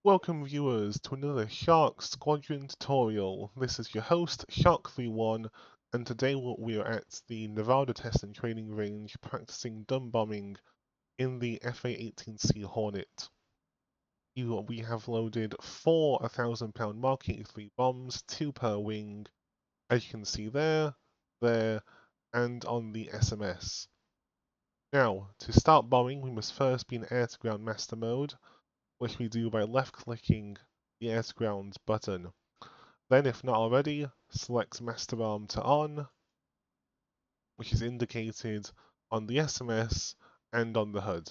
Welcome viewers to another Shark Squadron tutorial. This is your host, Shark31, and today we are at the Nevada Test and Training Range practicing dumb bombing in the A-18C Hornet. We have loaded 4 1,000-pound Mark 83 bombs, 2 per wing, as you can see there, and on the SMS. Now, to start bombing, we must first be in air-to-ground master mode, which we do by left-clicking the air to ground button. Then, if not already, select master arm to on, which is indicated on the SMS and on the HUD.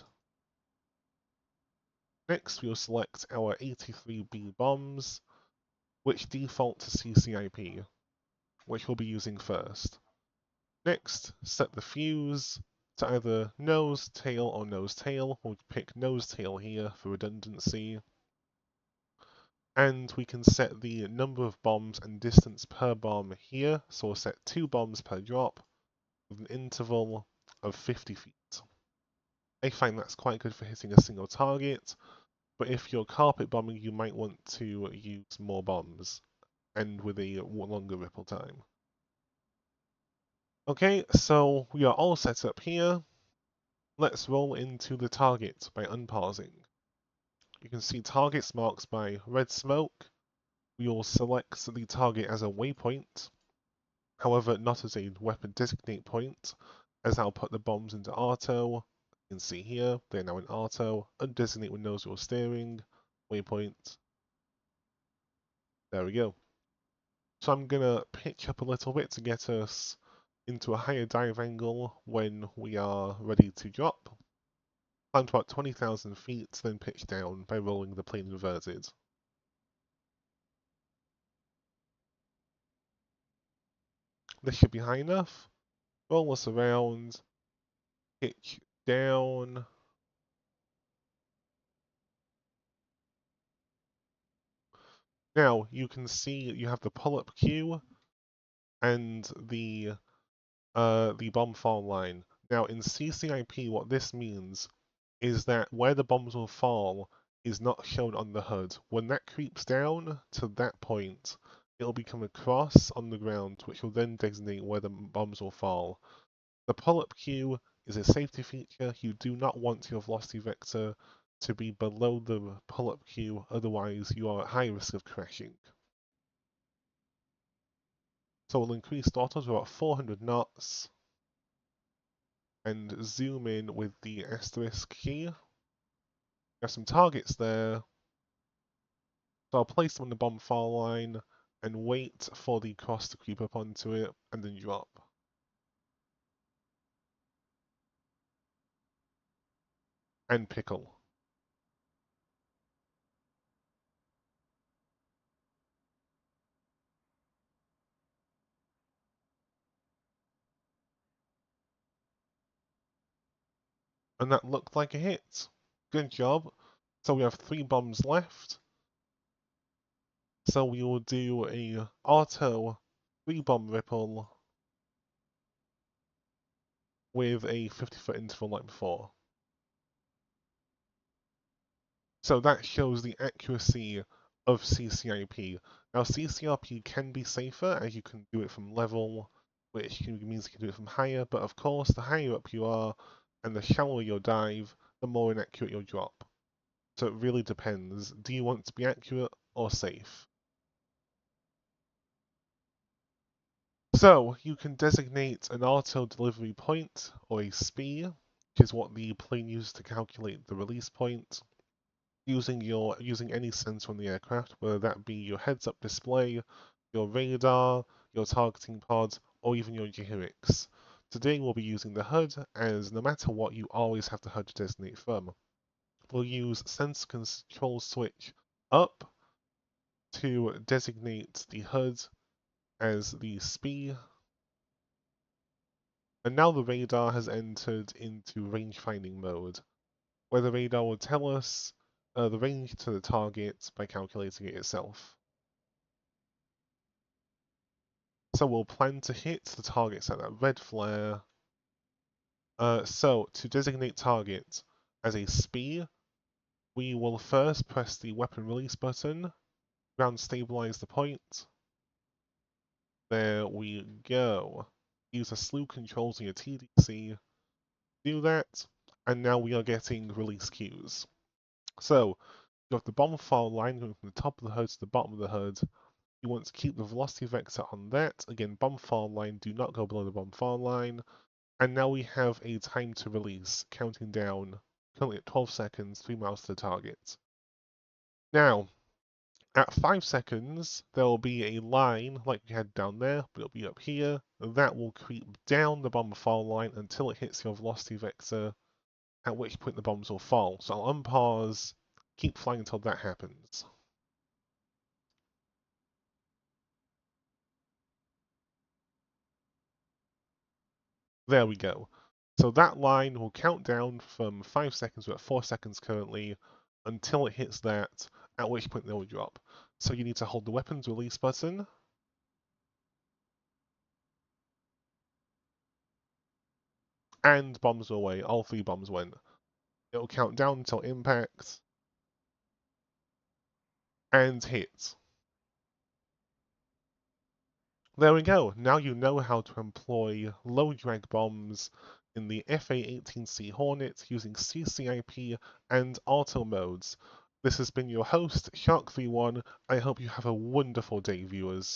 Next, we will select our 83B bombs, which default to CCIP, which we'll be using first. Next, set the fuse to either nose, tail, or nose, tail. We'll pick nose, tail here for redundancy. And we can set the number of bombs and distance per bomb here, so we'll set 2 bombs per drop with an interval of 50 feet. I find that's quite good for hitting a single target, but if you're carpet bombing you might want to use more bombs, and with a longer ripple time. Okay, so we are all set up here. Let's roll into the target by unpausing. You can see targets marked by red smoke. We will select the target as a waypoint, however not as a weapon designate point, as I'll put the bombs into auto. You can see here, they're now in auto, undesignate with nose wheel steering, waypoint. There we go. So I'm gonna pitch up a little bit to get us into a higher dive angle when we are ready to drop. Climb to about 20,000 feet, then pitch down by rolling the plane inverted. This should be high enough. Roll us around, pitch down. Now you can see you have the pull-up queue and the bomb fall line. Now in CCIP, what this means is that where the bombs will fall is not shown on the HUD. When that creeps down to that point, it'll become a cross on the ground, which will then designate where the bombs will fall. The pull-up queue is a safety feature. You do not want your velocity vector to be below the pull-up queue, otherwise you are at high risk of crashing. So we'll increase throttle to about 400 knots and zoom in with the asterisk key. There's some targets there. So I'll place them on the bomb fall line and wait for the cross to creep up onto it and then drop. And pickle. And that looked like a hit. Good job. So we have 3 bombs left. So we will do a auto 3 bomb ripple with a 50-foot interval like before. So that shows the accuracy of CCIP. Now CCRP can be safer as you can do it from level, which means you can do it from higher, but of course the higher up you are and the shallower your dive, the more inaccurate your drop. So it really depends. Do you want to be accurate or safe? So you can designate an auto delivery point or a SPI, which is what the plane uses to calculate the release point, using any sensor on the aircraft, whether that be your heads-up display, your radar, your targeting pod, or even your gyrics. Today we'll be using the HUD, as no matter what, you always have the HUD to designate from. We'll use sensor control switch up to designate the HUD as the SPI. And now the radar has entered into range finding mode, where the radar will tell us the range to the target by calculating it itself. So we'll plan to hit the targets at that red flare. So to designate target as a SPI, We will first press the weapon release button, ground stabilize the point. There we go. Use the slew controls on your TDC. Do that, and now we are getting release cues. So, you have the bomb file line going from the top of the hood to the bottom of the hood. You want to keep the velocity vector on that. Again, bomb file line, do not go below the bomb file line. And now we have a time to release, counting down, currently at 12 seconds, 3 miles to the target. Now, at 5 seconds, there will be a line like we had down there, but it'll be up here. That will creep down the bomb fall line until it hits your velocity vector, at which point the bombs will fall. So I'll unpause, keep flying until that happens. There we go. So that line will count down from 5 seconds, we're at 4 seconds currently, until it hits that, at which point they will drop. So you need to hold the weapons release button, and bombs are away. All 3 bombs went. It'll count down until impact, and hit. There we go. Now you know how to employ low drag bombs in the A-18C Hornet using CCIP and auto modes. This has been your host, Shark31. I hope you have a wonderful day, viewers.